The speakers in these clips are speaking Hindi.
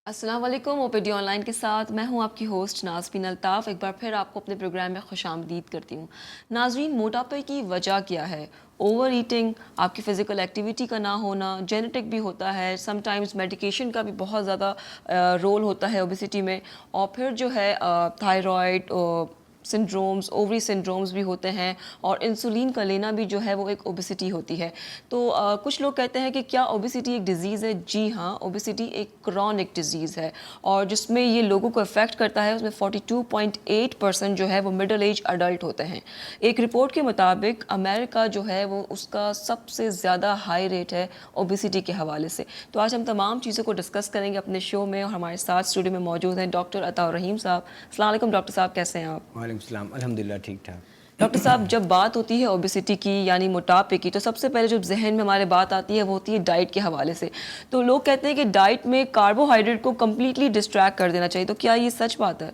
अस्सलाम वालेकुम। ओपीडी ऑनलाइन के साथ मैं हूं आपकी होस्ट नाज़मीन अल्ताफ़। एक बार फिर आपको अपने प्रोग्राम में खुशामदीद करती हूं। नाज़रीन, मोटापे की वजह क्या है? ओवर ईटिंग, आपकी फ़िज़िकल एक्टिविटी का ना होना, जेनेटिक भी होता है, समटाइम्स मेडिकेशन का भी बहुत ज़्यादा रोल होता है ओबेसिटी में, और फिर जो है थायराइड सिंड्रोम्स, ओवरी सिंड्रोम्स भी होते हैं, और इंसुलिन का लेना भी जो है वो एक ओबेसिटी होती है। तो कुछ लोग कहते हैं कि क्या ओबेसिटी एक डिज़ीज़ है? जी हाँ, ओबेसिटी एक क्रॉनिक डिज़ीज़ है, और जिसमें ये लोगों को अफेक्ट करता है। उसमें 42.8% जो है वो मिडल एज अडल्ट होते हैं। एक रिपोर्ट के मुताबिक अमेरिका जो है वो उसका सबसे ज़्यादा हाई रेट है ओबेसिटी के हवाले से। तो आज हम तमाम चीज़ों को डिस्कस करेंगे अपने शो में, और हमारे साथ स्टूडियो में मौजूद हैं डॉक्टर अताउर रहीम साहब। अस्सलाम वालेकुम डॉक्टर साहब, कैसे हैं आप? वालेकुम सलाम, अल्हम्दुलिल्लाह ठीक ठाक। डॉक्टर साहब, जब बात होती है ओबेसिटी की यानी मोटापे की, तो सबसे पहले जो जहन में हमारे बात आती है वो होती है डाइट के हवाले से। तो लोग कहते हैं कि डाइट में कार्बोहाइड्रेट को कम्प्लीटली डिस्ट्रैक्ट कर देना चाहिए, तो क्या ये सच बात है?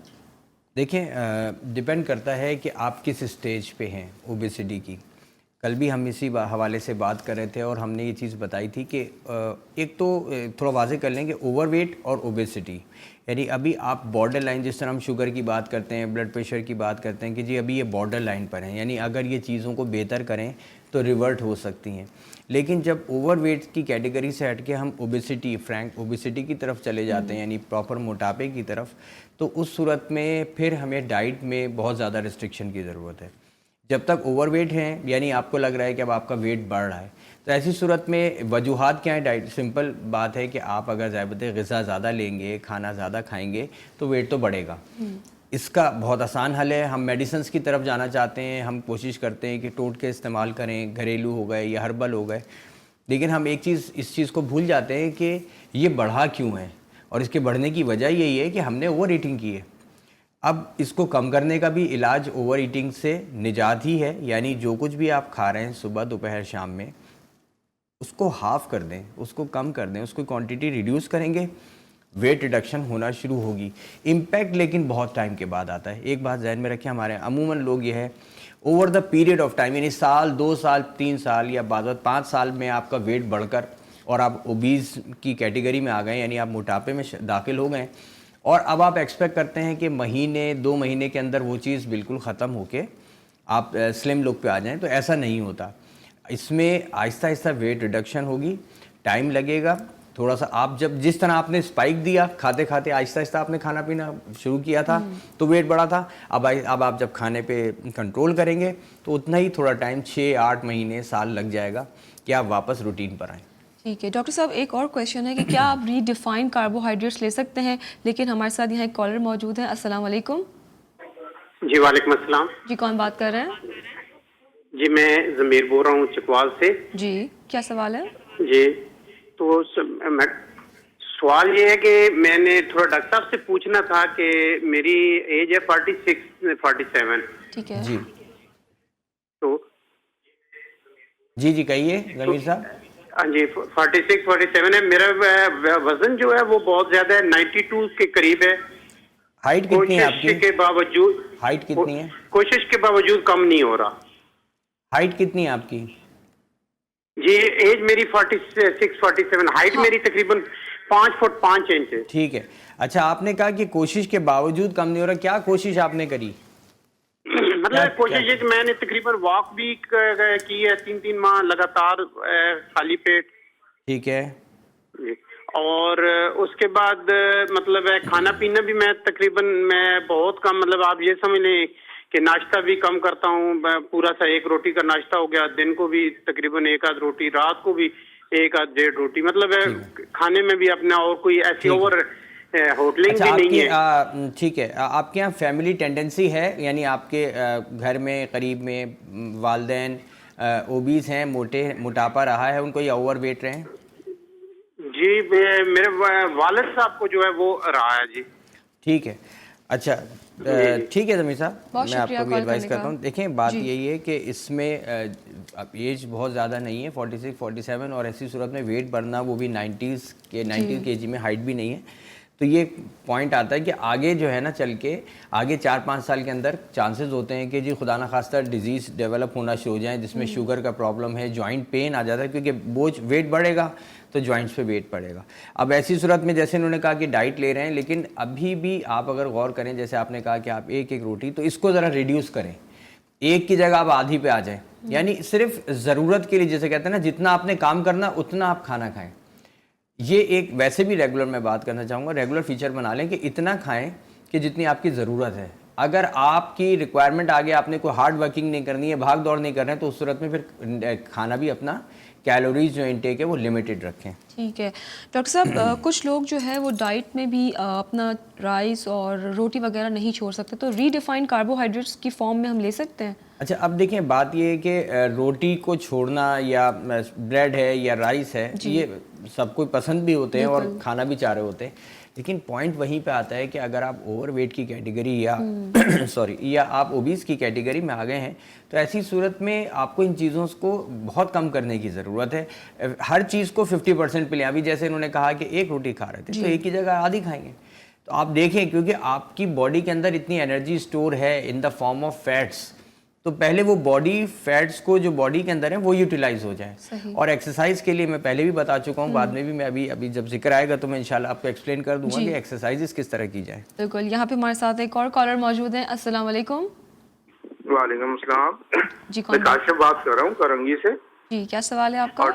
देखें, डिपेंड करता है कि आप किस स्टेज पे हैं ओबेसिटी की। कल भी हम इसी हवाले से बात कर रहे थे और हमने ये चीज़ बताई थी कि एक तो थोड़ा वाज़ेह कर लें कि ओवरवेट और ओबेसिटी, यानी अभी आप बॉर्डर लाइन, जिस तरह हम शुगर की बात करते हैं, ब्लड प्रेशर की बात करते हैं कि जी अभी ये बॉर्डर लाइन पर हैं, यानी अगर ये चीज़ों को बेहतर करें तो रिवर्ट हो सकती हैं। लेकिन जब ओवरवेट की कैटेगरी से हट के हम ओबेसिटी, फ्रैंक ओबेसिटी की तरफ चले जाते हैं, यानी प्रॉपर मोटापे की तरफ, तो उस सूरत में फिर हमें डाइट में बहुत ज़्यादा रिस्ट्रिक्शन की ज़रूरत है। जब तक ओवरवेट हैं, यानी आपको लग रहा है कि अब आपका वेट बढ़ रहा है, तो ऐसी सूरत में वजूहात क्या है? डाइट सिंपल बात है कि आप अगर ज़ायबत ग़िज़ा ज़्यादा लेंगे, खाना ज़्यादा खाएंगे, तो वेट तो बढ़ेगा। इसका बहुत आसान हल है। हम मेडिसिन्स की तरफ जाना चाहते हैं, हम कोशिश करते हैं कि टोटके इस्तेमाल करें, घरेलू हो गए या हर्बल हो गए, लेकिन हम एक चीज़, इस चीज़ को भूल जाते हैं कि ये बढ़ा क्यों है, और इसके बढ़ने की वजह यही है कि हमने ओवर ईटिंग की है। अब इसको कम करने का भी इलाज ओवर ईटिंग से निजात ही है, यानी जो कुछ भी आप खा रहे हैं सुबह, दोपहर, शाम में, उसको हाफ़ कर दें, उसको कम कर दें, उसको क्वांटिटी रिड्यूस करेंगे, वेट रिडक्शन होना शुरू होगी। इम्पैक्ट लेकिन बहुत टाइम के बाद आता है। एक बात ज़हन में रखें, हमारे अमूमन लोग ये है, over the period of time, यानी साल, 2 साल, 3 साल या बाद 5 साल में आपका वेट बढ़कर और आप ओबीज़ की कैटेगरी में आ गए, यानी आप मोटापे में दाखिल हो गए, और अब आप एक्सपेक्ट करते हैं कि महीने 2 महीने के अंदर वो चीज़ बिल्कुल ख़त्म होके आप स्लिम लुक पे आ जाएं, तो ऐसा नहीं होता। इसमें आहिस्ता आहिस्ता वेट रिडक्शन होगी, टाइम लगेगा थोड़ा सा। आप जब जिस तरह आपने स्पाइक दिया, खाते खाते आहिस्ता आहिस्ता आपने खाना पीना शुरू किया था तो वेट बढ़ा था। अब आप जब खाने पे कंट्रोल करेंगे तो उतना ही थोड़ा टाइम, 6-8 महीने, साल लग जाएगा कि आप वापस रूटीन पर आएँ। ठीक है डॉक्टर साहब, एक और क्वेश्चन है कि क्या आप रीडिफाइंड कार्बोहाइड्रेट्स ले सकते हैं? लेकिन हमारे साथ यहाँ एक कॉलर मौजूद है। अस्सलाम वालेकुम। जी वालेकुम अस्सलाम। जी, कौन बात कर रहे हैं? जी मैं ज़मीर बोल रहा हूँ चकवाल से। जी, क्या सवाल है? जी तो सवाल ये है कि मैंने थोड़ा डॉक्टर साहब से पूछना था कि मेरी एज है 46 47। ठीक है। जी तो जी जी कहिए तो जमीर साहब। हाँ जी 46 47 है मेरा। वजन जो है वो बहुत ज्यादा है, 92 के करीब है। हाइट कितनी है आपकी? कोशिश के बावजूद हाइट कितनी है? कोशिश के बावजूद कम नहीं हो रहा। हाइट कितनी है आपकी? जी एज मेरी 46 47, हाइट मेरी तकरीबन 5 फुट 5 इंच है। ठीक है। अच्छा, आपने कहा कि कोशिश के बावजूद कम नहीं हो रहा, क्या कोशिश आपने करी? मतलब कोशिश है कि मैंने तकरीबन वॉक भी की है 3-3 माह लगातार खाली पेट। ठीक है। और उसके बाद मतलब खाना पीना भी मैं तकरीबन मैं बहुत कम, मतलब आप ये समझ लें कि नाश्ता भी कम करता हूँ। पूरा सा 1 रोटी का नाश्ता हो गया, दिन को भी तकरीबन 1 आध रोटी, रात को भी 1 आध 1.5 रोटी, मतलब ठीक है। खाने में भी अपना और कोई ऐसी ठीक है। ओवर होटलिंग अच्छा, भी नहीं आपकी है। ठीक है, आपके यहाँ फैमिली टेंडेंसी है, यानी आपके घर में करीब में वालदैन ओबीज हैं, मोटापा रहा है उनको, या ओवर वेट रहे हैं? जी मेरे वालिद साहब को जो है वो रहा है जी। ठीक है। अच्छा, जी ठीक है जमीर साहब, बहुत मैं शुक्रिया आपको भी कॉल एडवाइस करने करता का। हूँ। देखें, बात जी। यही है कि इसमें अब एज बहुत ज़्यादा नहीं है, 46 47, और ऐसी सूरत में वेट बढ़ना वो भी 90 जी। केजी में, हाइट भी नहीं है, तो ये पॉइंट आता है कि आगे जो है ना चल के आगे 4-5 साल के अंदर चांसेस होते हैं कि जी खुदा न खास्ता डिजीज़ डेवलप होना शुरू हो जाए, जिसमें शुगर का प्रॉब्लम है, जॉइंट पेन आ जाता है, क्योंकि बोझ वेट बढ़ेगा तो जॉइंट्स पे वेट पड़ेगा। अब ऐसी सूरत में जैसे इन्होंने कहा कि डाइट ले रहे हैं, लेकिन अभी भी आप अगर गौर करें, जैसे आपने कहा कि आप एक रोटी, तो इसको ज़रा रिड्यूस करें, एक की जगह आप आधी पे आ जाएं, यानी सिर्फ ज़रूरत के लिए, जैसे कहते हैं ना, जितना आपने काम करना उतना आप खाना खाएं। ये एक वैसे भी रेगुलर मैं बात करना चाहूँगा, रेगुलर फीचर बना लें कि इतना खाएं कि जितनी आपकी ज़रूरत है। अगर आपकी रिक्वायरमेंट आगे आपने कोई हार्ड वर्किंग नहीं करनी है, भाग दौड़ नहीं कर रहे हैं, तो उस सूरत में फिर खाना भी अपना कैलोरीज जो इनटेक है वो लिमिटेड रखें। ठीक है डॉक्टर साहब, कुछ लोग जो है वो डाइट में भी अपना राइस और रोटी वगैरह नहीं छोड़ सकते, तो रीडिफाइंड कार्बोहाइड्रेट्स की फॉर्म में हम ले सकते हैं? अच्छा, अब देखें, बात ये है कि रोटी को छोड़ना या ब्रेड है या राइस है, ये सबको पसंद भी होते हैं और खाना भी चाह रहे होते हैं, लेकिन पॉइंट वहीं पे आता है कि अगर आप ओवरवेट की कैटेगरी या सॉरी या आप ओबीज की कैटेगरी में आ गए हैं, तो ऐसी सूरत में आपको इन चीज़ों को बहुत कम करने की ज़रूरत है। हर चीज़ को 50% पे लें। अभी जैसे इन्होंने कहा कि एक रोटी खा रहे थे, तो एक ही जगह आधी खाएंगे, तो आप देखें, क्योंकि आपकी बॉडी के अंदर इतनी एनर्जी स्टोर है in the form of fats, तो पहले वो बॉडी फैट्स को जो बॉडी के अंदर है वो यूटिलाइज हो जाए। और एक्सरसाइज के लिए मैं पहले भी बता चुका हूँ, बाद में भी मैं अभी जब जिक्र आएगा तो मैं इंशाल्लाह आपको एक्सप्लेन कर दूंगा कि एक्सरसाइजेस किस तरह की जाए। बिल्कुल। यहाँ पे हमारे साथ एक और कॉलर मौजूद है। अस्सलाम वालेकुम। वालेकुम अस्सलाम जी, मैं काशिफ बात कर रहा हूँ करंगी से। जी, क्या सवाल है आपका? और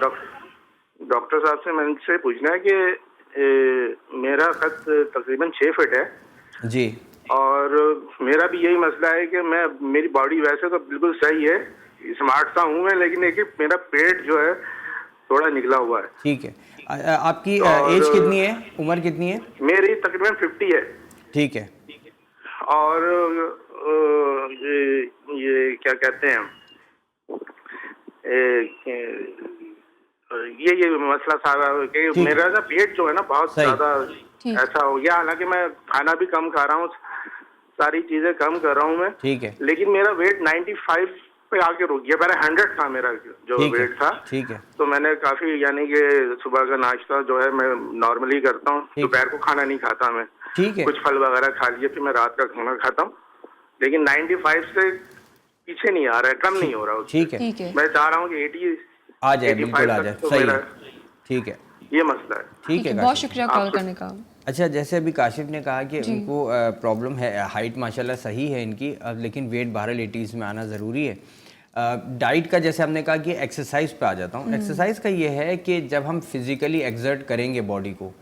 डॉक्टर साहब से मैंने पूछना है कि मेरा कद तकरीबन 6 फीट है जी, और मेरा भी यही मसला है कि मेरी बॉडी वैसे तो बिल्कुल सही है, स्मार्ट सा हूँ मैं, लेकिन मेरा पेट जो है थोड़ा निकला हुआ है। ठीक है। आपकी एज कितनी है, उम्र कितनी है? मेरी तकरीबन 50 है। ठीक है। और ये क्या कहते हैं, ये मसला सारा कि मेरा ना पेट जो है ना बहुत ज्यादा ऐसा हो गया। हालांकि मैं खाना भी कम खा रहा हूँ, सारी चीजें कम कर रहा हूँ मैं, ठीक है, लेकिन मेरा वेट 95 पे आके रुक गया। पहले 100 था मेरा जो वेट था। ठीक है। तो मैंने काफी, यानी कि सुबह का नाश्ता जो है मैं नॉर्मली करता हूँ, दोपहर को खाना नहीं खाता मैं, ठीक है, कुछ फल वगैरह खा लिए, फिर मैं रात का खाना खाता हूँ, लेकिन 95 से पीछे नहीं आ रहा है, कम नहीं हो रहा। ठीक है, मैं चाह रहा हूँ कि 80 आ जाए, बिल्कुल आ जाए, सही है। ठीक है, ये मसला है। ठीक है, बहुत शुक्रिया कॉल करने का। अच्छा, जैसे अभी काशिफ ने कहा कि उनको प्रॉब्लम है, हाइट माशाल्लाह सही है इनकी, लेकिन वेट 12-80 में आना ज़रूरी है। डाइट का जैसे हमने कहा कि एक्सरसाइज पे आ जाता हूँ। एक्सरसाइज का ये है कि जब हम फिज़िकली एक्सर्ट करेंगे बॉडी को,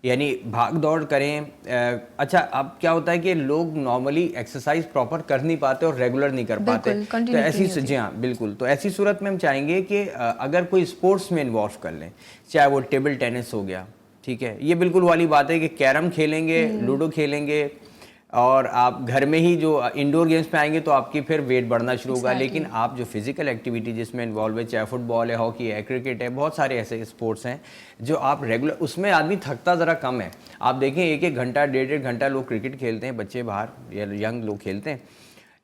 यानी भाग दौड़ करें। अच्छा, अब क्या होता है कि लोग नॉर्मली एक्सरसाइज प्रॉपर कर नहीं पाते और रेगुलर नहीं कर पाते, तो ऐसी, जी हाँ बिल्कुल, तो ऐसी सूरत में हम चाहेंगे कि अगर कोई स्पोर्ट्स में इन्वॉल्व कर लें, चाहे वो टेबल टेनिस हो गया, ठीक है, ये बिल्कुल वाली बात है कि कैरम खेलेंगे, लूडो खेलेंगे, और आप घर में ही जो इंडोर गेम्स पे आएंगे तो आपकी फिर वेट बढ़ना शुरू होगा। लेकिन आप जो फिजिकल एक्टिविटी जिसमें इन्वॉल्व है, चाहे फुटबॉल है, हॉकी है, क्रिकेट है, बहुत सारे ऐसे स्पोर्ट्स हैं जो आप रेगुलर, उसमें आदमी थकता ज़रा कम है। आप देखें 1-1 घंटा 1.5 घंटा लोग क्रिकेट खेलते हैं, बच्चे बाहर या यंग लोग खेलते हैं,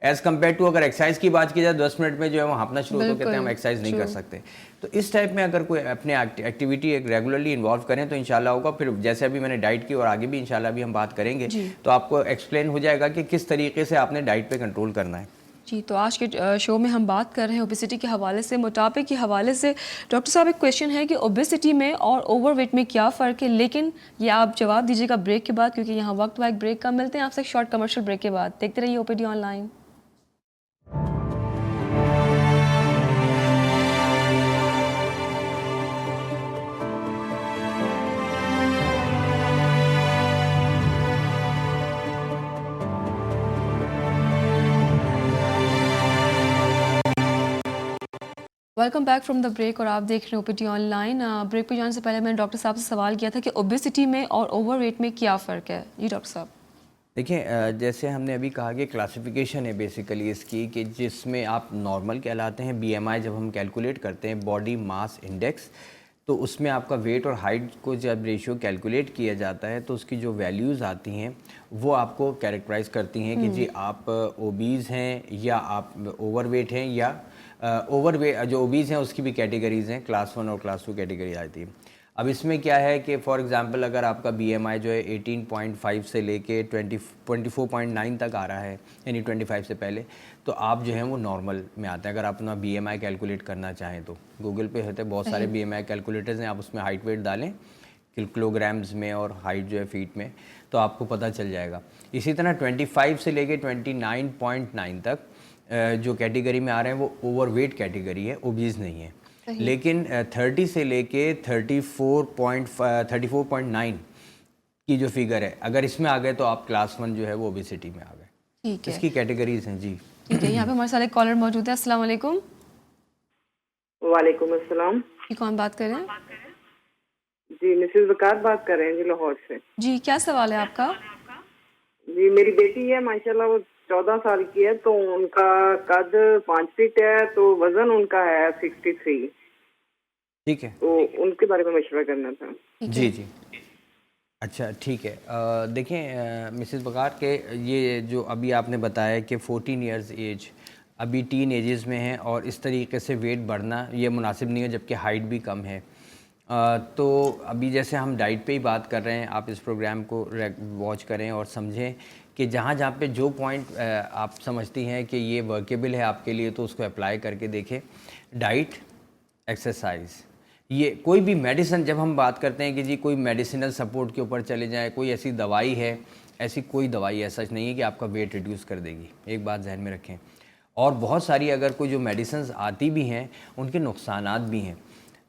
एज़ कम्पेयर टू अगर एक्सरसाइज की बात की जाए 10 मिनट में जो है वो हाँपना शुरू होता है, कहते हैं हम एक्सरसाइज नहीं कर सकते। तो इस टाइप में अगर कोई अपने एक्टिविटी एक रेगुलरली इन्वॉल्व करें तो इंशाल्लाह होगा। फिर जैसे अभी मैंने डाइट की और आगे भी इंशाल्लाह भी हम बात करेंगे, तो आपको एक्सप्लेन हो जाएगा कि किस तरीके से आपने डाइट पे कंट्रोल करना है। जी, तो आज के शो में हम बात कर रहे हैं ओबेसिटी के हवाले से, मोटापे के हवाले से। डॉक्टर साहब, एक क्वेश्चन है कि ओबेसिटी में और ओवरवेट में क्या फ़र्क है, लेकिन ये आप जवाब दीजिएगा ब्रेक के बाद, क्योंकि यहाँ वक्त वाइक ब्रेक का। मिलते हैं आपसे शॉर्ट कमर्शियल ब्रेक के बाद। देखते रहिए OPD online. Welcome back from the break और आप देख रहे हैं ओपीडी ऑनलाइन। ब्रेक पे जाने से पहले मैंने डॉक्टर साहब से सवाल किया था कि ओबेसिटी में और ओवरवेट में क्या फ़र्क है। जी डॉक्टर साहब। देखिए, जैसे हमने अभी कहा कि क्लासिफिकेशन है बेसिकली इसकी, कि जिसमें आप नॉर्मल कहलाते हैं। बीएमआई जब हम कैलकुलेट करते हैं, बॉडी मास इंडेक्स, तो उसमें आपका वेट और हाइट को जब रेशियो कैलकुलेट किया जाता है तो उसकी जो वैल्यूज़ आती हैं वो आपको कैरेक्टराइज करती हैं कि जी आप ओबीज़ हैं या आप ओवरवेट हैं, या ओवरवेट जो ओबीज़ हैं उसकी भी कैटेगरीज़ हैं, क्लास 1 और क्लास 2 कैटेगरी आती है। अब इसमें क्या है कि फॉर एग्जांपल अगर आपका बीएमआई जो है 18.5 से लेके 24.9 तक आ रहा है, यानी 25 से पहले, तो आप जो है वो नॉर्मल में आते हैं। अगर आप अपना बीएमआई कैलकुलेट करना चाहें तो गूगल पे होते हैं बहुत सारे बीएमआई कैलकुलेटर्स हैं, आप उसमें हाइट वेट डालें किलोग्राम्स में और हाइट जो है फीट में, तो आपको पता चल जाएगा। इसी तरह 25 से लेके 29.9 तक जो कैटेगरी में आ रहे हैं वो ओवरवेट कैटेगरी है, ओबीज नहीं है। लेकिन 30 से लेके 34.9 की जो फिगर है, अगर इसमें आ गए तो आप क्लास 1 जो है वो ओबेसिटी में आ गए। ठीक है, इसकी कैटेगरीज हैं जी। ठीक है। यहाँ पे हमारे साथ एक कॉलर मौजूद है। अस्सलाम वालेकुम। वालेकुम अस्सलाम जी, कौन बात कर रहे हैं? जी, मिसेस वकार बात कर रहे हैं जी, लाहौर से। जी, क्या सवाल है आपका? जी, मेरी बेटी है माशाल्लाह, वो 14 साल की है, तो उनका कद 5 फीट है, तो वजन उनका है 63। ठीक है, तो उनके बारे में मशवरा करना था। जी जी। अच्छा ठीक है, देखें मिसेस बकार के ये जो अभी आपने बताया कि 14 इयर्स एज, अभी टीन एजेस में है और इस तरीके से वेट बढ़ना ये मुनासिब नहीं है, जबकि हाइट भी कम है। तो अभी जैसे हम डाइट पे ही बात कर रहे हैं, आप इस प्रोग्राम को वॉच करें और समझें कि जहाँ जहाँ पे जो पॉइंट आप समझती हैं कि ये वर्केबल है आपके लिए, तो उसको अप्लाई करके देखें। डाइट, एक्सरसाइज, ये कोई भी मेडिसिन, जब हम बात करते हैं कि जी कोई मेडिसिनल सपोर्ट के ऊपर चले जाएं, कोई ऐसी दवाई है, ऐसी कोई दवाई ऐसा नहीं है कि आपका वेट रिड्यूस कर देगी, एक बात जहन में रखें। और बहुत सारी अगर कोई जो मेडिसिन आती भी हैं उनके नुकसानात भी हैं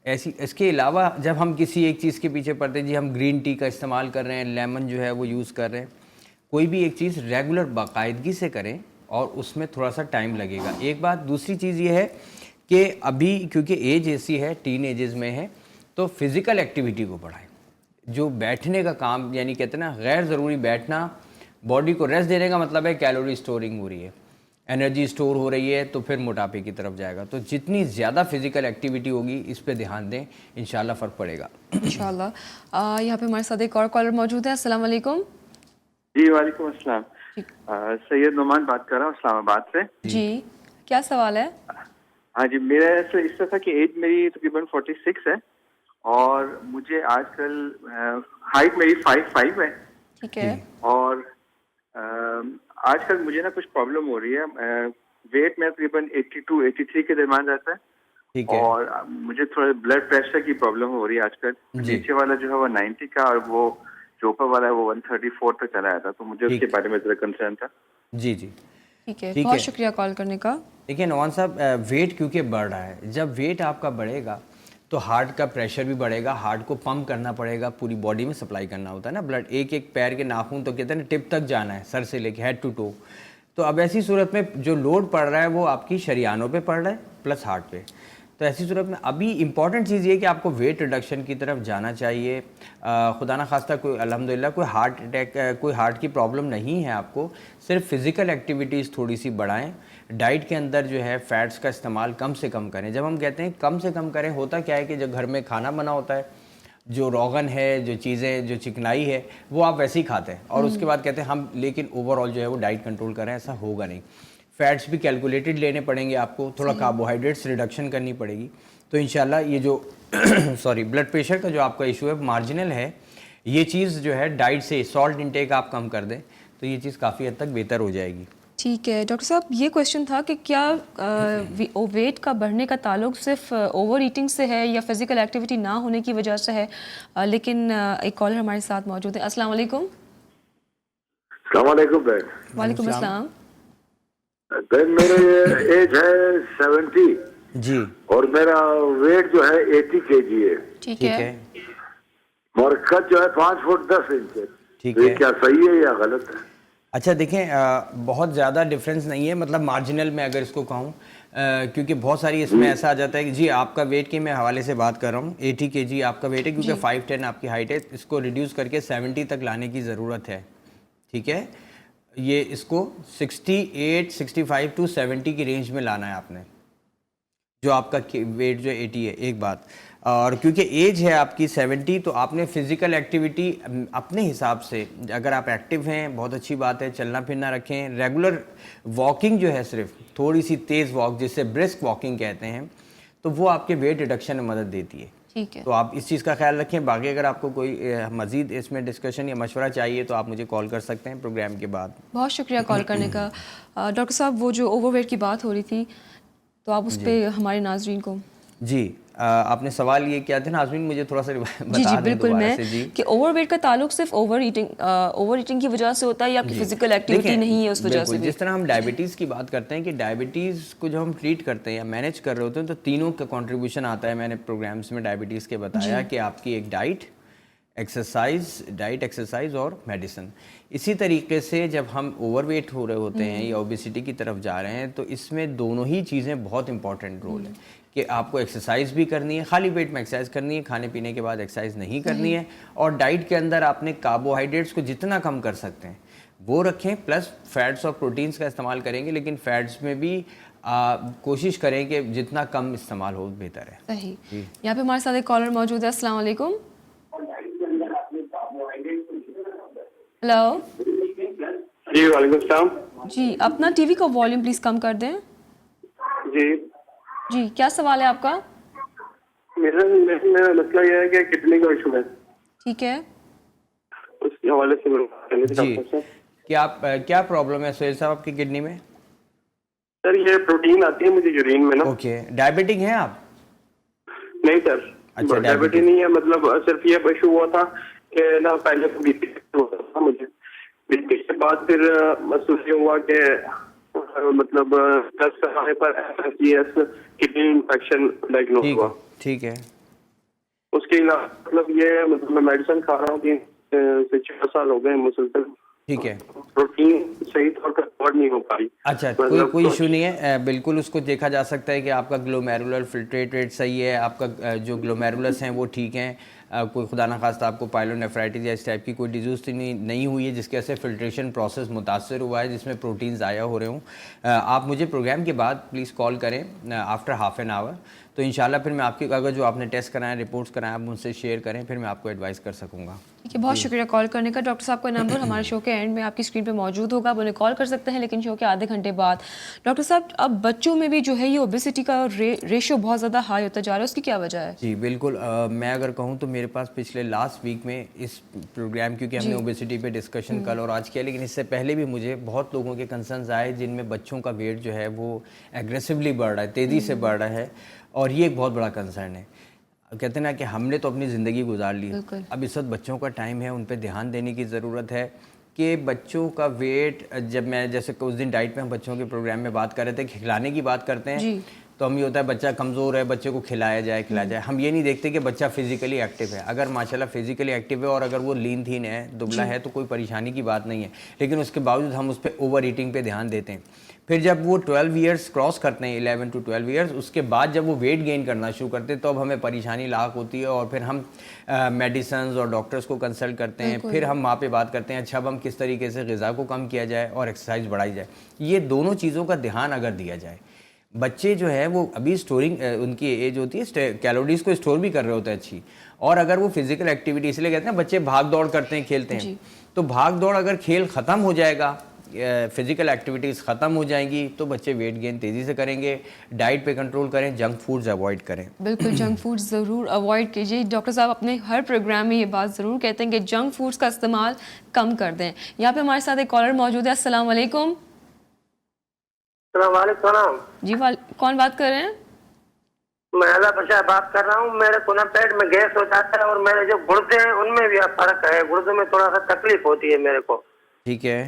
ऐसी। इसके अलावा जब हम किसी एक चीज़ के पीछे पड़ते हैं, जी हम ग्रीन टी का इस्तेमाल कर रहे हैं, लेमन जो है वो यूज़ कर रहे हैं, कोई भी एक चीज़ रेगुलर बाकायदगी से करें और उसमें थोड़ा सा टाइम लगेगा, एक बात। दूसरी चीज़ ये है कि अभी क्योंकि एज ऐसी है, टीन एजेस में है, तो फिज़िकल एक्टिविटी को बढ़ाएं। जो बैठने का काम, यानी कहते हैं ना गैर ज़रूरी बैठना, बॉडी को रेस्ट देने का मतलब है कैलोरी स्टोरिंग हो रही है, एनर्जी स्टोर हो रही है, तो फिर मोटापे की तरफ जाएगा। तो जितनी ज़्यादा फिज़िकल एक्टिविटी होगी इस पे ध्यान दें, इंशाल्लाह फ़र्क पड़ेगा इंशाल्लाह। यहाँ पे हमारे साथ एक और कॉलर मौजूद है। अस्सलाम वालेकुम। जी वालेकुम अस्सलाम। सैयद नुमान बात कर रहा हूँ इस्लामाबाद से। जी, क्या सवाल है? हाँ जी, मेरा ऐसे इस तरह था कि एज मेरी तकरीबन 46 है और मुझे आजकल हाइट मेरी 5'5" है। ठीक है। और आजकल मुझे ना कुछ प्रॉब्लम हो रही है। वेट में तकरीबन 82-83 के दरमियान रहता है। ठीक है। और मुझे थोड़ा ब्लड प्रेशर की प्रॉब्लम हो रही है आजकल। नीचे वाला जो है वो 90 का और वो जो ऊपर वाला है वो 134 पे चला था, तो मुझे उसके बारे में जरा कंसर्न था। जी जी, ठीक है, बहुत शुक्रिया कॉल करने का। देखिए नवान साहब, वेट क्योंकि बढ़ रहा है, जब वेट आपका बढ़ेगा तो हार्ट का प्रेशर भी बढ़ेगा, हार्ट को पंप करना पड़ेगा, पूरी बॉडी में सप्लाई करना होता है ना ब्लड, एक एक पैर के नाखून तो कहते हैं ना टिप तक जाना है, सर से लेके हेड टू टो। तो अब ऐसी सूरत में जो लोड पड़ रहा है वो आपकी शरीयानों पे पड़ रहा है प्लस हार्ट पे। तो ऐसी सूरत में अभी इम्पॉर्टेंट चीज़ ये कि आपको वेट रिडक्शन की तरफ जाना चाहिए। खुदा ना खास्ता कोई अल्हम्दुलिल्लाह कोई हार्ट अटैक, कोई हार्ट की प्रॉब्लम नहीं है आपको, सिर्फ फिज़िकल एक्टिविटीज़ थोड़ी सी बढ़ाएं। डाइट के अंदर जो है फ़ैट्स का इस्तेमाल कम से कम करें। जब हम कहते हैं कम से कम करें, होता क्या है कि जब घर में खाना बना होता है, जो रोगन है, जो चीज़ें, जो चिकनाई है, वो आप वैसे ही खाते हैं और उसके बाद कहते हैं हम लेकिन ओवरऑल जो है वो डाइट कंट्रोल करें, ऐसा होगा नहीं। फैट्स भी कैलकुलेटेड लेने पड़ेंगे आपको, थोड़ा कार्बोहाइड्रेट्स रिडक्शन करनी पड़ेगी, तो इंशाल्लाह ये जो सॉरी ब्लड प्रेशर का जो आपका इशू है मार्जिनल है, ये चीज़ जो है डाइट से सॉल्ट इंटेक आप कम कर दें तो ये चीज़ काफ़ी हद तक बेहतर हो जाएगी। ठीक है डॉक्टर साहब, ये क्वेश्चन था कि क्या वेट का बढ़ने का ताल्लुक सिर्फ ओवर ईटिंग से है या फिजिकल एक्टिविटी ना होने की वजह से है? लेकिन एक कॉलर हमारे साथ मौजूद है। अस्सलाम वालेकुम। अस्सलाम वालेकुम बहन। वालेकुम अस्सलाम। बहन मेरे एज है 70 जी, और मेरा वेट जो है 80 kg है। ठीक है। और कद जो है 5 फुट 10 इंच है। ठीक तो ये है। क्या सही है या गलत है? अच्छा देखें, बहुत ज़्यादा डिफरेंस नहीं है, मतलब मार्जिनल में अगर इसको कहूँ, क्योंकि बहुत सारी इसमें ऐसा आ जाता है कि जी आपका वेट के मैं हवाले से बात कर रहा हूँ, 80 kg आपका वेट है, क्योंकि 5'10" आपकी हाइट है, इसको रिड्यूस करके 70 तक लाने की ज़रूरत है। ठीक है, ये इसको 68, 65 टू 70 की रेंज में लाना है आपने, जो आपका वेट जो 80 है, एक बात। और क्योंकि एज है आपकी 70, तो आपने फ़िज़िकल एक्टिविटी अपने हिसाब से, अगर आप एक्टिव हैं बहुत अच्छी बात है, चलना फिरना रखें, रेगुलर वॉकिंग जो है, सिर्फ थोड़ी सी तेज़ वॉक जिसे ब्रिस्क वॉकिंग कहते हैं, तो वो आपके वेट रिडक्शन में मदद देती है। ठीक है। तो आप इस चीज़ का ख्याल रखें। बाकी अगर आपको कोई मज़ीद इसमें डिस्कशन या मशवरा चाहिए तो आप मुझे कॉल कर सकते हैं प्रोग्राम के बाद। बहुत शुक्रिया कॉल करने का। डॉक्टर साहब, वो जो ओवरवेट की बात हो रही थी तो आप उस पर हमारे नाजरीन को जी आपने सवाल ये किया था नाज़मीन, मुझे थोड़ा सा बता जी दें बिल्कुल दोबारा मैं से। जी कि ओवरवेट का ताल्लुक सिर्फ ओवर ईटिंग की वजह से होता है या आपकी फिजिकल एक्टिविटी देखिए, नहीं है उस वजह से बिल्कुल, भी? जिस तरह हम डायबिटीज़ की बात करते हैं कि डायबिटीज़ को जब हम ट्रीट करते हैं या मैनेज कर रहे होते हैं तो तीनों का कंट्रीब्यूशन आता है। मैंने प्रोग्राम्स में डायबिटीज़ के बताया कि आपकी एक डाइट, एक्सरसाइज और मेडिसिन। इसी तरीके से जब हम ओवरवेट हो रहे होते हैं या ओबेसिटी की तरफ जा रहे हैं तो इसमें दोनों ही चीज़ें बहुत इंपॉर्टेंट रोल है कि आपको एक्सरसाइज भी करनी है, खाली पेट में एक्सरसाइज करनी है, खाने पीने के बाद एक्सरसाइज नहीं करनी है, और डाइट के अंदर आपने कार्बोहाइड्रेट्स को जितना कम कर सकते हैं वो रखें, प्लस फैट्स और प्रोटीन्स का इस्तेमाल करेंगे, लेकिन फैट्स में भी कोशिश करें कि जितना कम इस्तेमाल हो बेहतर है। सही। यहाँ पे हमारे साथ एक कॉलर मौजूद है। अस्सलाम वालेकुम। हेलो जी वालेकुम सलाम। जी, अपना टीवी का वॉल्यूम प्लीज कम कर दें। जी जी, क्या सवाल है आपका? मेरा मसला यह है कि किडनी का इशू है, ठीक है उसके हवाले से करनी थी जी, डॉक्टर साहब। क्या प्रॉब्लम है सोहेल साहब आपकी किडनी में? सर ये प्रोटीन आती है मुझे यूरिन में ना। ओके, डायबिटिक हैं आप? नहीं सर, अच्छा, डायबिटीज नहीं है, मतलब सिर्फ ये इशू हुआ था कि ना पहले तो बीपी होता था मुझे, बीपी के बाद फिर महसूस ये हुआ कि मतलब टेस्ट कराने पर FSGS किडनी इन्फेक्शन डायग्नोज हुआ। ठीक है। उसके अलावा मतलब ये मतलब मैं मेडिसिन खा रहा हूँ 3 से 4 साल हो गए मुसलसल। ठीक है। प्रोटीन सही तौर पर कवर नहीं हो पाई। अच्छा, कोई इशू नहीं है, बिल्कुल उसको देखा जा सकता है कि आपका ग्लोमेरुलर फिल्ट्रेट रेट सही है, आपका जो ग्लोमेरुलस हैं वो ठीक हैं, कोई खुदा ना खास्ता आपको पाइलोनेफ्राइटिस या इस टाइप की कोई डिजीज़ तो नहीं हुई है जिसके वजह से फिल्ट्रेशन प्रोसेस मुतासर हुआ है जिसमें प्रोटीन ज़ाया हो रहे हों। आप मुझे प्रोग्राम के बाद प्लीज़ कॉल करें आफ्टर हाफ एन आवर, तो इंशाल्लाह फिर मैं आपकी अगर जो आपने टेस्ट कराएं, रिपोर्ट्स कराएं, आप मुझसे शेयर करें, फिर मैं आपको एडवाइस कर सकूँगा। ठीक है, बहुत शुक्रिया कॉल करने का। डॉक्टर साहब का नंबर हमारे शो के एंड में आपकी स्क्रीन पे मौजूद होगा, आप उन्हें कॉल कर सकते हैं, लेकिन शो के आधे घंटे बाद। डॉक्टर साहब, अब बच्चों में भी जो है ये ओबेसिटी का रेशो बहुत ज़्यादा हाई होता जा रहा है, उसकी क्या वजह है? जी बिल्कुल, मैं अगर कहूँ तो मेरे पास पिछले लास्ट वीक में इस प्रोग्राम, क्योंकि हमने ओबेसिटी पे डिस्कशन कल और आज किया, लेकिन इससे पहले भी मुझे बहुत लोगों के कंसर्न्स आए जिनमें बच्चों का वेट जो है वो एग्रेसिवली बढ़ रहा है, तेज़ी से बढ़ रहा है, और ये एक बहुत बड़ा कंसर्न है। कहते हैं ना कि हमने तो अपनी ज़िंदगी गुजार ली है, अब इस वक्त बच्चों का टाइम है, उन पे ध्यान देने की ज़रूरत है कि बच्चों का वेट, जब मैं जैसे उस दिन डाइट में हम बच्चों के प्रोग्राम में बात कर रहे थे, खिलाने की बात करते हैं तो हम ये होता है बच्चा कमज़ोर है, बच्चे को खिलाया जाए, हम ये नहीं देखते कि बच्चा फिजिकली एक्टिव है। अगर माशाल्लाह फिजिकली एक्टिव है और अगर वो लीन थीन है, दुबला है, तो कोई परेशानी की बात नहीं है, लेकिन उसके बावजूद हम उस पर ओवर ईटिंग पे ध्यान देते हैं। फिर जब वो 12 ईयर्स क्रॉस करते हैं, 11 to 12 ईयर्स, उसके बाद जब वो वेट गेन करना शुरू करते हैं तो अब हमें परेशानी लाक होती है, और फिर हम मेडिसिन और डॉक्टर्स को कंसल्ट करते हैं, फिर हम वहाँ पे बात करते हैं अच्छा अब हम किस तरीके से ग़िज़ा को कम किया जाए और एक्सरसाइज बढ़ाई जाए। ये दोनों चीज़ों का ध्यान अगर दिया जाए, बच्चे जो है वो अभी स्टोरिंग, उनकी एज होती है, कैलोरीज को स्टोर भी कर रहे होते हैं अच्छी, और अगर वो फिजिकल एक्टिविटी, इसलिए कहते हैं बच्चे भाग दौड़ करते हैं, खेलते हैं, तो भाग दौड़ अगर खेल ख़त्म हो जाएगा, फिजिकल एक्टिविटीज़ ख़त्म हो जाएंगी, तो बच्चे वेट गेन तेज़ी से करेंगे। डाइट पे कंट्रोल करें, जंक फूड्स अवॉइड करें। बिल्कुल, जंक फूड्स ज़रूर अवॉइड कीजिए। डॉक्टर साहब अपने हर प्रोग्राम में ये बात ज़रूर कहते हैं कि जंक फूड्स का इस्तेमाल कम कर दें। यहाँ पे हमारे साथ एक कॉलर मौजूद है। अस्सलाम वालेकुम। सलाम जी, कौन बात कर रहे हैं? मैं अला बशा बात कर रहा हूँ। मेरे को ना पेट में गैस हो जाता है और मेरे जो गुर्दे हैं उनमें भी फर्क है, गुर्दे में थोड़ा सा तकलीफ होती है मेरे को। ठीक है,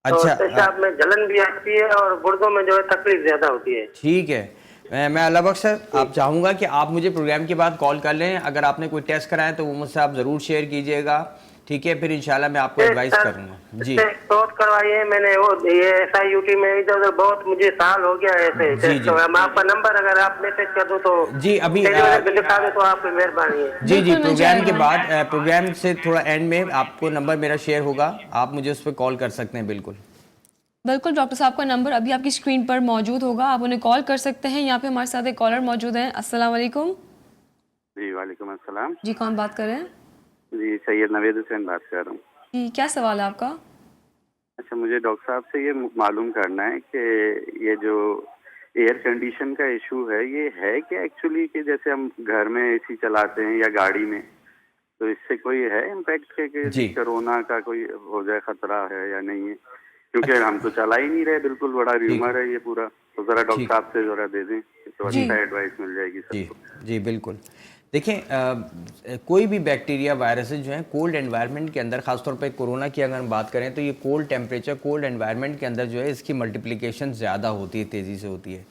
अच्छा। अच्छा, पेशाब में जलन भी आती है और गुर्दों में जो है तकलीफ ज्यादा होती है। ठीक है। मैं अल्लाह बख्श सर, आप चाहूँगा कि आप मुझे प्रोग्राम के बाद कॉल कर लें, अगर आपने कोई टेस्ट कराया तो वो मुझसे आप ज़रूर शेयर कीजिएगा, ठीक है? फिर इंशाल्लाह मैं आपको एडवाइस करूँगा। जी, शॉट करवाइए मैंने, वो ये SIUT में इधर उधर बहुत मुझे साल हो गया ऐसे। जी। तो मैं आपका नंबर अगर आप मैसेज कर दो तो जी, अभी दिखा दो तो आपकी मेहरबानी है। जी, प्रोग्राम के बाद, प्रोग्राम से थोड़ा एंड में आपको नंबर मेरा शेयर होगा, आप मुझे उस पर कॉल कर सकते हैं। बिल्कुल बिल्कुल, डॉक्टर साहब का नंबर अभी आपकी स्क्रीन पर मौजूद होगा, आप उन्हें कॉल कर सकते हैं। यहाँ पे हमारे साथ एक कॉलर मौजूद हैं। अस्सलाम वालेकुम। जी वालेकुम अस्सलाम। जी, कौन बात कर रहे हैं? जी सैयद नवेद हुसैन बात कर रहा हूँ। जी, क्या सवाल है आपका? अच्छा, मुझे डॉक्टर साहब से ये मालूम करना है कि ये जो एयर कंडीशन का इशू है, ये है क्या एक्चुअली कि जैसे हम घर में एसी चलाते हैं या गाड़ी में, तो इससे कोई है इम्पैक्ट कि कोरोना का कोई हो जाए, खतरा है या नहीं है? क्योंकि हम तो चला ही नहीं रहे, बिल्कुल बड़ा र्यूमर है ये पूरा। तो जरा डॉक्टर साहब से जरा दे दें तो अच्छा एडवाइस मिल जाएगी सबको। जी बिल्कुल। देखें, कोई भी बैक्टीरिया वायरसेस जो हैं कोल्ड एनवायरनमेंट के अंदर, खासतौर पे कोरोना की अगर हम बात करें तो ये कोल्ड टेम्परेचर, कोल्ड एनवायरनमेंट के अंदर जो है इसकी मल्टीप्लिकेशन ज़्यादा होती है, तेज़ी से होती है।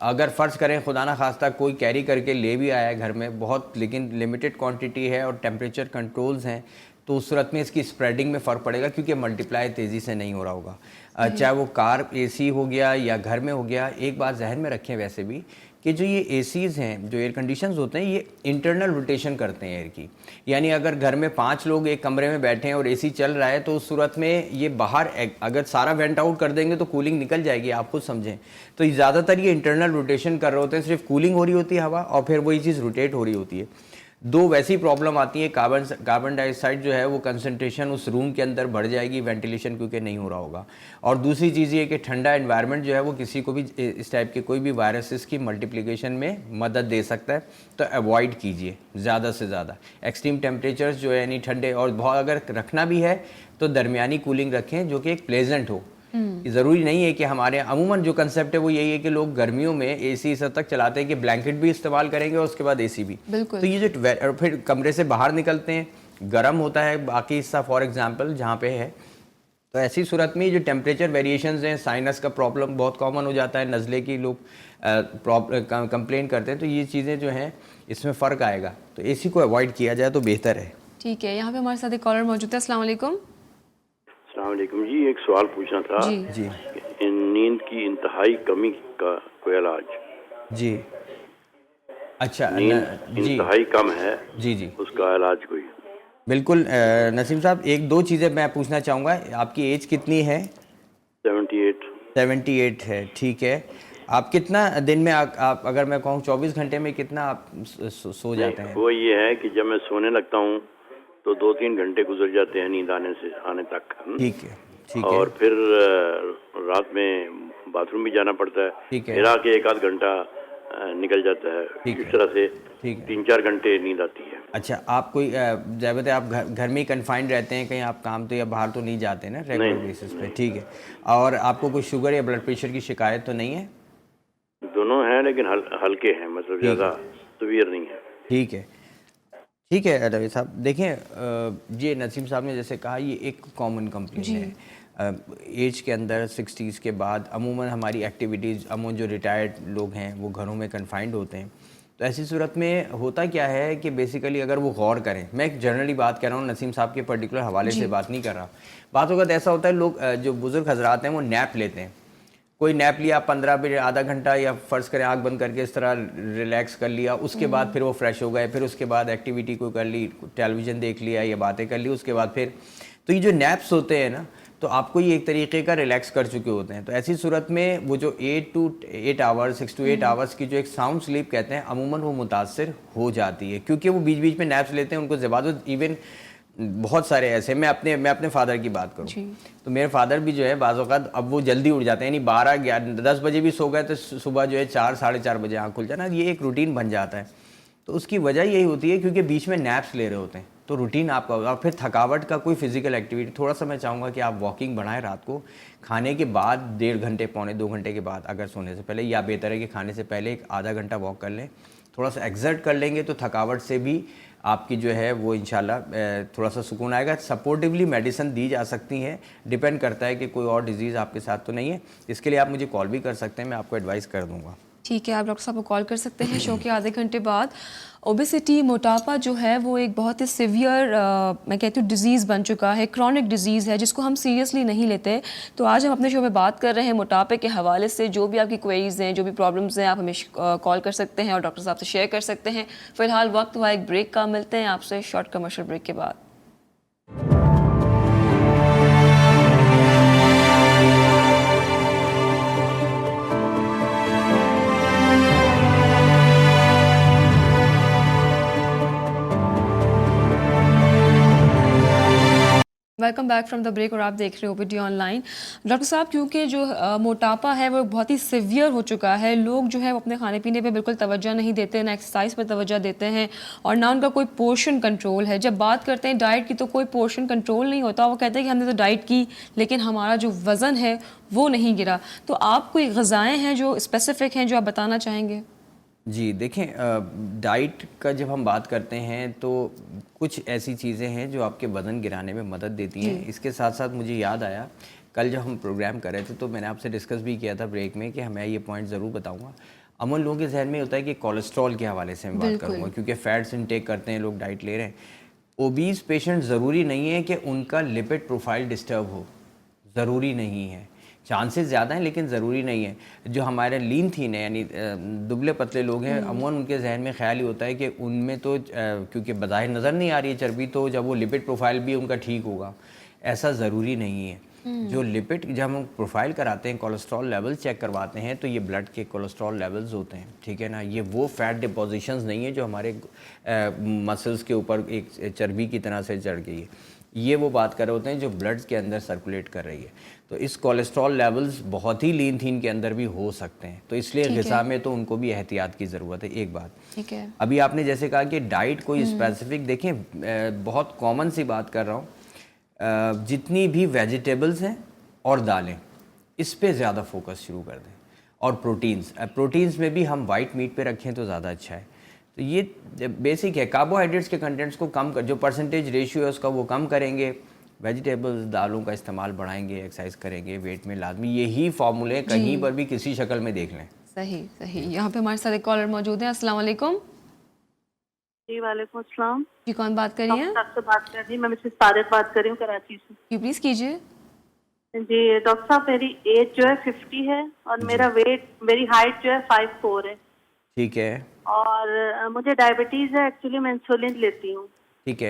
अगर फ़र्ज़ करें खुदा ना खास्ता कोई कैरी करके ले भी आया है घर में बहुत, लेकिन लिमिटेड क्वांटिटी है और टेम्परेचर कंट्रोल्स हैं, तो उस सूरत में इसकी स्प्रेडिंग में फ़र्क पड़ेगा, क्योंकि मल्टीप्लाई तेज़ी से नहीं हो रहा होगा। चाहे वो कार एसी हो गया या घर में हो गया। एक बात जहन में रखें वैसे भी कि जो ये एसीज़ हैं, जो एयर कंडीशंस होते हैं, ये इंटरनल रोटेशन करते हैं एयर की। यानी अगर घर में 5 लोग एक कमरे में बैठे हैं और एसी चल रहा है, तो उस सूरत में ये बाहर अगर सारा वेंट आउट कर देंगे तो कूलिंग निकल जाएगी, आप खुद समझें। तो ज़्यादातर ये इंटरनल रोटेशन कर रहे होते हैं, सिर्फ कूलिंग हो रही होती है हवा, और फिर वही चीज़ रोटेट हो रही होती है। दो वैसी प्रॉब्लम आती है, कार्बन डाइऑक्साइड जो है वो कंसंट्रेशन उस रूम के अंदर बढ़ जाएगी, वेंटिलेशन क्योंकि नहीं हो रहा होगा। और दूसरी चीज़ ये कि ठंडा एनवायरनमेंट जो है वो किसी को भी इस टाइप के कोई भी वायरसेस की मल्टीप्लिकेशन में मदद दे सकता है, तो अवॉइड कीजिए ज़्यादा से ज़्यादा। एक्सट्रीम टेम्परेचर्स जो है यानी ठंडे, और बहुत अगर रखना भी है तो दरमियानी कूलिंग रखें जो कि एक प्लेजेंट हो। ज़रूरी नहीं है कि हमारे अमूमन जो कंसेप्ट है वो यही है कि लोग गर्मियों में एसी इस हद तक चलाते हैं कि ब्लैंकेट भी इस्तेमाल करेंगे और उसके बाद एसी भी। तो ये जो फिर कमरे से बाहर निकलते हैं, गर्म होता है बाकी हिस्सा फॉर एग्जांपल जहाँ पे है, तो ऐसी सूरत में जो टेम्परेचर वेरिएशंस हैं, साइनस का प्रॉब्लम बहुत कॉमन हो जाता है, नज़ले की लोग कंप्लेन करते हैं, तो ये चीज़ें जो हैं इसमें फ़र्क आएगा। तो एसी को अवॉइड किया जाए तो बेहतर है। ठीक है, यहाँ पे हमारे साथ एक कॉलर मौजूद है। अस्सलाम वालेकुम। अस्सलामुअलैकुम जी, एक सवाल पूछना था जी। नींद की इंतहाई कमी का कोई इलाज? जी अच्छा, नींद इंतहाई कम है जी उसका इलाज कोई? बिल्कुल नसीम साहब, एक दो चीज़ें मैं पूछना चाहूँगा। आपकी एज कितनी है? 78 है, ठीक है। आप कितना दिन में आप अगर मैं कहूँ 24 घंटे में कितना आप सो जाते हैं? वो ये है कि जब मैं सोने लगता हूँ तो 2-3 घंटे गुजर जाते हैं नींद आने तक। ठीक है। और फिर रात में बाथरूम भी जाना पड़ता है, ठीक है। फिर आके 1-8 घंटा निकल जाता है। इस तरह से 3-4 घंटे नींद आती है। अच्छा, आप कोई ज़्यादातर आप घर में ही कन्फाइंड रहते हैं, कहीं आप काम तो या बाहर तो नहीं जाते ना रेगुलर बेसिस पे? ठीक है। और आपको कोई शुगर या ब्लड प्रेशर की शिकायत तो नहीं है? दोनों हैं लेकिन हल्के हैं, मतलब ज़्यादा सीवियर नहीं है। ठीक है रवि साहब। देखें, ये नसीम साहब ने जैसे कहा, ये एक कॉमन कंप्लेंट है। एज के अंदर 60s के बाद अमूमन हमारी एक्टिविटीज़, अमूमन जो रिटायर्ड लोग हैं वो घरों में कन्फाइंड होते हैं। तो ऐसी सूरत में होता क्या है कि बेसिकली अगर वो गौर करें, मैं एक जनरली बात कर रहा हूँ, नसीम साहब के पर्टिकुलर हवाले से बात नहीं कर रहा। बात वक्त ऐसा होता है, लोग जो बुज़ुर्ग हजरात हैं वो नैप लेते हैं। कोई नैप लिया 15 मिनट, आधा घंटा, या फ़र्ज़ करें आँख बंद करके इस तरह रिलैक्स कर लिया, उसके बाद फिर वो फ्रेश हो गए, फिर उसके बाद एक्टिविटी को कर ली, टेलीविज़न देख लिया या बातें कर ली, उसके बाद फिर तो ये जो नैप्स होते हैं ना, तो आपको ये एक तरीके का रिलैक्स कर चुके होते हैं। तो ऐसी सूरत में वो जो 6 to 8 आवर्स की जो एक साउंड स्लीप कहते हैं, अमूमन वो मुतासर हो जाती है, क्योंकि वो बीच बीच में नैप्स लेते हैं, उनको ज़बादत इवन बहुत सारे ऐसे। मैं अपने फादर की बात करूं तो मेरे फादर भी जो है बाज़ औक़ात अब वो जल्दी उठ जाते हैं, यानी 12-10 बजे भी सो गए तो सुबह जो है 4-4:30 बजे आँख खुल जाना, ये एक रूटीन बन जाता है। तो उसकी वजह यही होती है क्योंकि बीच में नैप्स ले रहे होते हैं, तो रूटीन आपका होगा। और फिर थकावट का कोई फिजिकल एक्टिविटी, थोड़ा सा मैं चाहूँगा कि आप वॉकिंग बढ़ाएं रात को, खाने के बाद 1.5 घंटे, 1.25-2 घंटे के बाद, अगर सोने से पहले, या बेहतर है कि खाने से पहले एक आधा घंटा वॉक कर लें, थोड़ा सा एक्सर्ट कर लेंगे तो थकावट से भी आपकी जो है वो इंशाल्लाह थोड़ा सा सुकून आएगा। सपोर्टिवली मेडिसिन दी जा सकती हैं, डिपेंड करता है कि कोई और डिजीज़ आपके साथ तो नहीं है। इसके लिए आप मुझे कॉल भी कर सकते हैं, मैं आपको एडवाइस कर दूँगा। ठीक है, आप डॉक्टर साहब को कॉल कर सकते हैं शो के आधे घंटे बाद। ओबेसिटी, मोटापा जो है वो एक बहुत ही सिवियर मैं कहती हूँ डिज़ीज़ बन चुका है, क्रॉनिक डिज़ीज़ है जिसको हम सीरियसली नहीं लेते। तो आज हम अपने शो में बात कर रहे हैं मोटापे के हवाले से। जो भी आपकी क्वेरीज हैं, जो भी प्रॉब्लम्स हैं, आप हमें कॉल कर सकते हैं और डॉक्टर साहब से शेयर कर सकते हैं। फ़िलहाल वक्त हुआ एक ब्रेक का, मिलते हैं आपसे शॉर्ट कमर्शियल ब्रेक के बाद। Welcome back from the break और आप देख रहे हो ओपीडी ऑनलाइन। डॉक्टर साहब, क्योंकि जो मोटापा है वो बहुत ही सिवियर हो चुका है, लोग जो है वो अपने खाने पीने पे बिल्कुल तवज्जो नहीं देते, ना एक्सरसाइज पर तवज्जो देते हैं और ना उनका कोई पोर्शन कंट्रोल है। जब बात करते हैं डाइट की तो कोई पोर्शन कंट्रोल नहीं होता, वो कहते हैं कि हमने तो डाइट की लेकिन हमारा जो वज़न है वो नहीं गिरा। तो आप कोई ग़िज़ाएँ हैं जो स्पेसिफ़िक हैं जो आप बताना चाहेंगे? जी देखें, डाइट का जब हम बात करते हैं तो कुछ ऐसी चीज़ें हैं जो आपके वज़न गिराने में मदद देती हैं। इसके साथ साथ मुझे याद आया, कल जब हम प्रोग्राम कर रहे थे तो मैंने आपसे डिस्कस भी किया था ब्रेक में कि मैं ये पॉइंट ज़रूर बताऊंगा। अमूमन लोगों के जहन में होता है कि कोलेस्ट्रॉल के हवाले से मैं बात करूँगा, क्योंकि फ़ैट्स इनटेक करते हैं लोग, डाइट ले रहे हैं। ओबीज़ पेशेंट ज़रूरी नहीं है कि उनका लिपिड प्रोफाइल डिस्टर्ब हो, ज़रूरी नहीं है, चांसेस ज़्यादा हैं लेकिन ज़रूरी नहीं है। जो हमारे लीन थीन है यानी दुबले पतले लोग हैं, अमूमन उनके जहन में ख्याल ही होता है कि उनमें तो क्योंकि बज़ाहिर नज़र नहीं आ रही है चर्बी, तो जब वो लिपिड प्रोफाइल भी उनका ठीक होगा, ऐसा ज़रूरी नहीं है। जो लिपिड जब हम प्रोफाइल कराते हैं, कोलेस्ट्रॉल लेवल चेक करवाते हैं, तो ये ब्लड के कोलेस्ट्रॉल लेवल्स होते हैं, ठीक है ना। ये वो फैट डिपोजिशंस नहीं है जो हमारे मसल्स के ऊपर एक चर्बी की तरह से चढ़ गई है। ये वो बात कर रहे होते हैं जो ब्लड के अंदर सर्कुलेट कर रही है। तो इस कोलेस्ट्रॉल लेवल्स बहुत ही लीन थीन के अंदर भी हो सकते हैं, तो इसलिए ग़िज़ा में तो उनको भी एहतियात की ज़रूरत है। एक बात, ठीक है, अभी आपने जैसे कहा कि डाइट कोई स्पेसिफिक, देखें बहुत कॉमन सी बात कर रहा हूँ, जितनी भी वेजिटेबल्स हैं और दालें, इस पे ज़्यादा फोकस शुरू कर दें। और प्रोटीन्स में भी हम वाइट मीट पे रखें तो ज़्यादा अच्छा है। तो ये बेसिक है। कार्बोहाइड्रेट्स के कंटेंट्स को कम कर, जो परसेंटेज रेशियो है उसका वो कम करेंगे, वेजिटेबल्स दालों का इस्तेमाल बढ़ाएंगे, एक्सरसाइज करेंगे, वेट में लाजमी, यही फार्मूले कहीं पर भी किसी शक्ल में देख लें। सही। यहाँ पे हमारे साथ एक कॉलर मौजूद है। अस्सलाम वालेकुम। जी वालेकुम अस्सलाम। जी, कौन बात कर रही हैं? आपसे बात कर रही हूँ, मैं मिसेस फारिद बात कर रही हूँ कराची से। जी प्लीज़ कीजिए। जी डॉक्टर साहब, मेरी एज जो है 50 है और मेरी हाइट जो है 5'4" है। ठीक है। और मुझे डायबिटीज है, एक्चुअली मैं इंसुलिन लेती हूँ। ठीक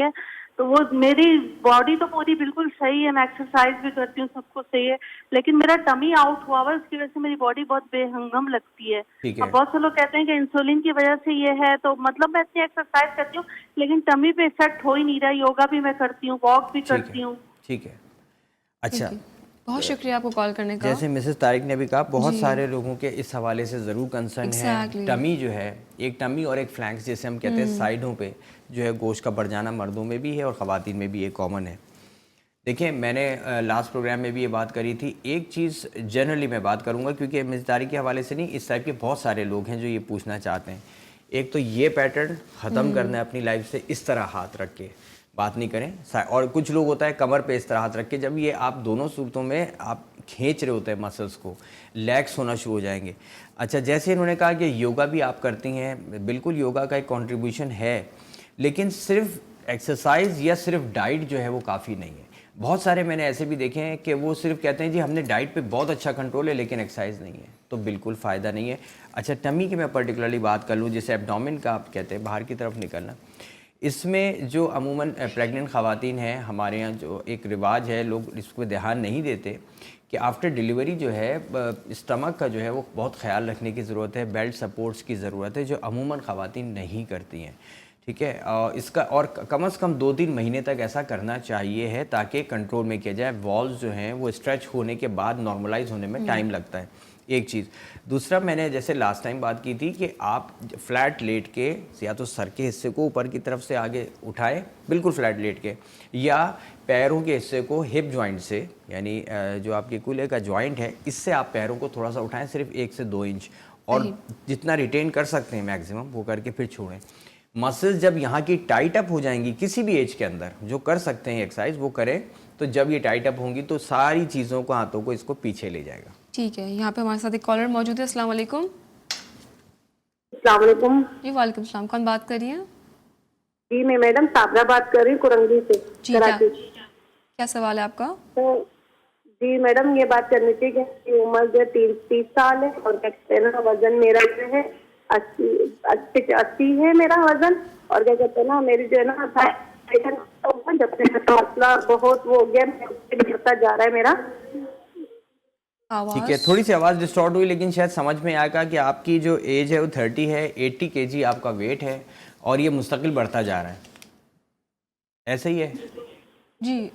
है। तो वो मेरी बॉडी तो पूरी बिल्कुल सही है, मैं एक्सरसाइज भी करती हूँ, सब कुछ सही है, लेकिन मेरा टमी आउट हुआ है, उसकी वजह से मेरी बॉडी बहुत बेहंगम लगती है। और बहुत से लोग कहते हैं कि इंसुलिन की वजह से ये है, तो मतलब मैं इतनी एक्सरसाइज करती हूँ लेकिन टमी पे इफेक्ट हो ही नहीं रहा। योगा भी मैं करती हूँ, वॉक भी करती हूँ। ठीक है, अच्छा, बहुत शुक्रिया आपको कॉल करने का। जैसे मिसेस तारिक ने भी कहा, बहुत सारे लोगों के इस हवाले से ज़रूर कंसर्न है। टमी जो है, एक टमी और एक फ्लैंक्स जैसे हम कहते हैं, साइडों पे जो है गोश्त का बढ़ जाना मर्दों में भी है और ख़वातीन में भी ये कॉमन है। देखिए, मैंने लास्ट प्रोग्राम में भी ये बात करी थी। एक चीज़ जनरली मैं बात करूँगा, क्योंकि मिसेस तारिक के हवाले से नहीं, इस टाइप के बहुत सारे लोग हैं जो ये पूछना चाहते हैं। एक तो ये पैटर्न ख़त्म करना है अपनी लाइफ से, इस तरह हाथ रख के बात नहीं करें। और कुछ लोग होता है कमर पे इस तरह हाथ रख के, जब ये आप दोनों सूरतों में आप खींच रहे होते हैं मसल्स को, लैक्स होना शुरू हो जाएंगे। अच्छा, जैसे इन्होंने कहा कि योगा भी आप करती हैं, बिल्कुल योगा का एक कंट्रीब्यूशन है, लेकिन सिर्फ एक्सरसाइज या सिर्फ डाइट जो है वो काफ़ी नहीं है। बहुत सारे मैंने ऐसे भी देखे हैं कि वो सिर्फ कहते हैं जी हमने डाइट पे बहुत अच्छा कंट्रोल है लेकिन एक्सरसाइज नहीं है, तो बिल्कुल फ़ायदा नहीं है। अच्छा, टमी की मैं पर्टिकुलरली बात कर लूँ, जैसे एब्डोमेन का आप कहते हैं बाहर की तरफ निकलना, इसमें जो अमूमन प्रेग्नेंट ख़वातीन हैं, हमारे यहाँ जो एक रिवाज है, लोग इस पर ध्यान नहीं देते कि आफ्टर डिलीवरी जो है स्टमक का जो है वो बहुत ख्याल रखने की ज़रूरत है, बेल्ट सपोर्ट्स की ज़रूरत है, जो अमूमन ख़वातीन नहीं करती हैं। ठीक है, इसका और कम से कम 2-3 महीने तक ऐसा करना चाहिए है ताकि कंट्रोल में किया जाए। वॉल्स जो हैं वो स्ट्रेच होने के बाद नॉर्मलाइज होने में टाइम लगता है, एक चीज़। दूसरा, मैंने जैसे लास्ट टाइम बात की थी कि आप फ्लैट लेट के या तो सर के हिस्से को ऊपर की तरफ से आगे उठाएं, बिल्कुल फ्लैट लेट के, या पैरों के हिस्से को हिप जॉइंट से, यानी जो आपके कूल्हे का जॉइंट है, इससे आप पैरों को थोड़ा सा उठाएं, सिर्फ 1 से 2 इंच, और जितना रिटेन कर सकते हैं मैक्सिमम वो करके फिर छोड़ें। मसल्स जब यहाँ की टाइट अप हो जाएंगी, किसी भी एज के अंदर जो कर सकते हैं एक्सरसाइज वो करें, तो जब ये टाइट अप होंगी तो सारी चीज़ों को, हाथों को, इसको पीछे ले जाएगा। ठीक है, यहाँ पे हमारे साथ एक कॉलर मौजूद है। अस्सलाम वालेकुम। अस्सलाम वालेकुम। जी वालेकुम सलाम, कौन बात कर रही हैं? जी मैं मैडम साबरा बात कर रही हूँ कुरंगी से, कराची। क्या सवाल है आपका? तो जी मैडम ये बात करनी थी कि उम्र जो 30 साल है और वजन मेरा जो है 80 है मेरा वजन, और क्या कहते हैं ना, मेरी जो है ना जब से मसला बहुत वो हो गया, बढ़ता जा रहा है मेरा। ठीक है, थोड़ी सी आवाज़ डिस्टॉर्ट हुई, लेकिन शायद समझ में आएगा कि आपकी जो एज है वो 30 है, 80 kg आपका वेट है और ये मुस्तकिल बढ़ता जा रहा है, ऐसे ही है? जी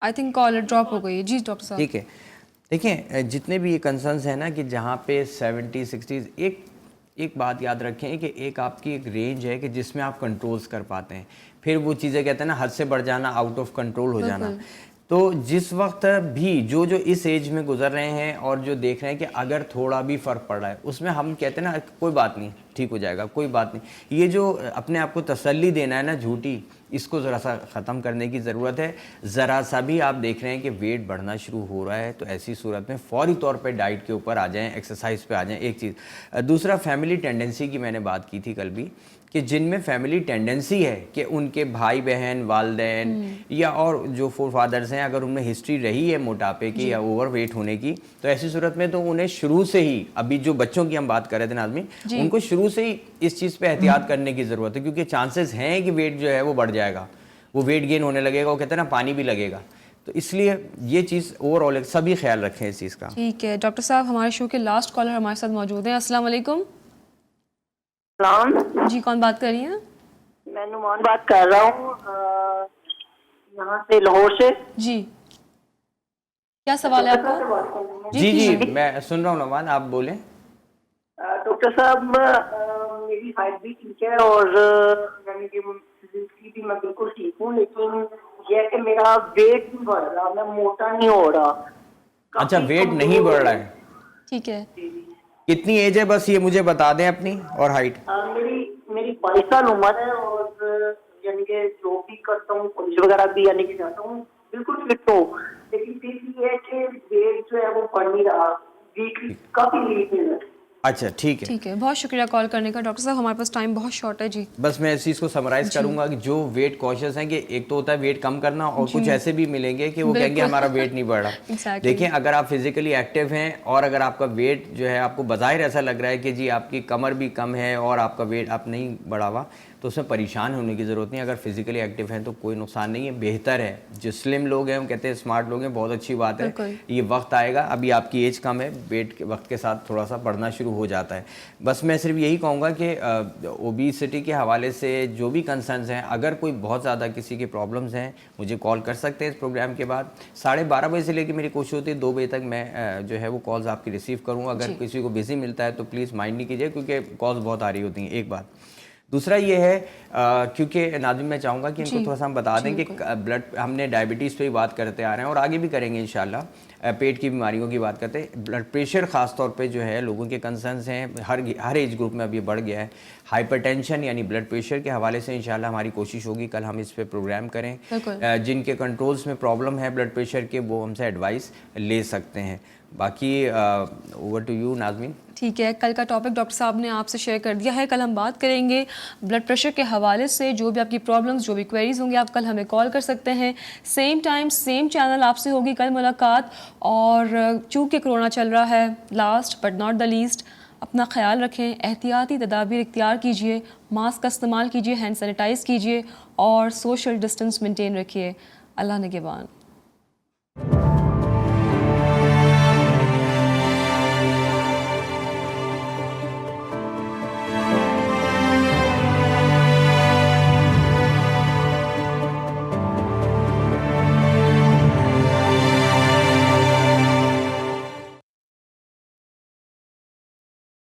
आई थिंक कॉल ड्रॉप हो गई है। जी डॉक्टर साहब। ठीक है, देखिए जितने भी ये कंसर्न्स हैं ना कि जहाँ पे 70 60 एक बात याद रखें कि एक आपकी एक रेंज है कि जिसमें आप कंट्रोल्स कर पाते हैं, फिर वो चीज़ें कहते हैं ना हद से बढ़ जाना, आउट ऑफ कंट्रोल हो जाना। तो जिस वक्त भी जो इस एज में गुजर रहे हैं और जो देख रहे हैं कि अगर थोड़ा भी फ़र्क पड़ रहा है, उसमें हम कहते हैं ना कोई बात नहीं, ठीक हो जाएगा, कोई बात नहीं। ये जो अपने आप को तसल्ली देना है ना झूठी, इसको ज़रा सा ख़त्म करने की ज़रूरत है। ज़रा सा भी आप देख रहे हैं कि वेट बढ़ना शुरू हो रहा है तो ऐसी सूरत में फ़ौरी तौर पे डाइट के ऊपर आ जाएं, एक्सरसाइज पे आ जाएं। एक चीज़। दूसरा, फैमिली टेंडेंसी की मैंने बात की थी कल भी, कि जिनमें फैमिली टेंडेंसी है कि उनके भाई बहन, वालदैन या और जो फोर फादर्स हैं, अगर उनमें हिस्ट्री रही है मोटापे की या ओवरवेट होने की, तो ऐसी सूरत में तो उन्हें शुरू से ही, अभी जो बच्चों की हम बात कर रहे थे नाज़मीन, उनको शुरू से ही इस चीज़ पे एहतियात करने की ज़रूरत है, क्योंकि चांसेस हैं कि वेट जो है वो बढ़ जाएगा, वो वेट गेन होने लगेगा, वो कहते हैं ना पानी भी लगेगा। तो इसलिए ये चीज़ ओवरऑल सभी ख्याल रखें इस चीज़ का। ठीक है डॉक्टर साहब, हमारे शो के लास्ट कॉलर हमारे साथ मौजूद हैं। अस्सलाम वालेकुम। जी कौन बात कर रही हैं? मैं नुमान बात कर रहा हूँ यहाँ से, लाहौर से। जी क्या सवाल है आपका? जी मैं सुन रहा हूँ नुमान, आप बोलें। डॉक्टर साहब, मेरी हाइट भी ठीक है और यानी कि फिजिकली भी मैं बिल्कुल ठीक हूँ, लेकिन यह है कि मेरा वेट नहीं बढ़ रहा, मैं मोटा नहीं हो रहा। अच्छा, वेट नहीं बढ़ रहा है, ठीक है। कितनी एज है बस ये मुझे बता दें अपनी, और हाइट? मेरी 22 साल उम्र है और यानी कि जो भी करता हूँ, कॉलेज वगैरह भी यानी कि जाता हूँ, बिल्कुल फिट हूँ, लेकिन फिर ये है कि वेट जो है वो बढ़ नहीं रहा, वीक काफी वीक है। अच्छा ठीक है, ठीक है, बहुत शुक्रिया कॉल करने का। डॉक्टर साहब हमारे पास टाइम बहुत शॉर्ट है। जी बस मैं इस चीज़ को समराइज करूंगा कि जो वेट कॉशियस हैं, कि एक तो होता है वेट कम करना, और कुछ ऐसे भी मिलेंगे कि वो कहेंगे हमारा वेट नहीं बढ़ रहा। देखिए, अगर आप फिजिकली एक्टिव हैं और अगर आपका वेट जो है आपको बज़ाहिर ऐसा लग रहा है कि जी आपकी कमर भी कम है और आपका वेट आप नहीं बढ़ा हुआ, तो उसमें परेशान होने की ज़रूरत नहीं। अगर फिजिकली एक्टिव हैं तो कोई नुकसान नहीं है, बेहतर है। जो स्लिम लोग हैं, हम कहते हैं स्मार्ट लोग हैं, बहुत अच्छी बात है। ये वक्त आएगा, अभी आपकी एज कम है, वेट के वक्त के साथ थोड़ा सा बढ़ना शुरू हो जाता है। बस मैं सिर्फ यही कहूँगा कि ओबेसिटी के हवाले से जो भी कंसर्न्स हैं, अगर कोई बहुत ज़्यादा किसी की प्रॉब्लम्स हैं, मुझे कॉल कर सकते हैं इस प्रोग्राम के बाद। 12:30 बजे से लेकर मेरी कोशिश होती है 2 बजे तक मैं जो है वो कॉल्स आपकी रिसीव करूँ। अगर किसी को बिजी मिलता है तो प्लीज़ माइंड नहीं कीजिए, क्योंकि कॉल्स बहुत आ रही होती हैं। एक बात। दूसरा ये है क्योंकि नाज़िम मैं चाहूँगा कि इनको थोड़ा सा हम बता दें कि ब्लड, हमने डायबिटीज़ पे ही बात करते आ रहे हैं और आगे भी करेंगे इंशाल्लाह। पेट की बीमारियों की बात करते हैं, ब्लड प्रेशर ख़ास तौर पे जो है लोगों के कंसर्न्स हैं, हर एज ग्रुप में अब ये बढ़ गया है। हाइपरटेंशन यानी ब्लड प्रेशर के हवाले से इंशाल्लाह हमारी कोशिश होगी कल हम इस पे प्रोग्राम करें। जिनके कंट्रोल्स में प्रॉब्लम है ब्लड प्रेशर के, वो हमसे एडवाइस ले सकते हैं। बाकी ओवर टू यू नाज़मीन। ठीक है, कल का टॉपिक डॉक्टर साहब ने आपसे शेयर कर दिया है। कल हम बात करेंगे ब्लड प्रेशर के हवाले से। जो भी आपकी प्रॉब्लम्स, जो भी क्वेरीज होंगी, आप कल हमें कॉल कर सकते हैं। सेम टाइम सेम चैनल आपसे होगी कल मुलाकात। और चूँकि कोरोना चल रहा है, last but not the least, अपना ख्याल रखें, एहतियाती तदाबीर इख्तियार कीजिए, मास्क का इस्तेमाल कीजिए, हैंड सैनिटाइज़ कीजिए और सोशल डिस्टेंस मेंटेन रखिए। अल्लाह निगहबान।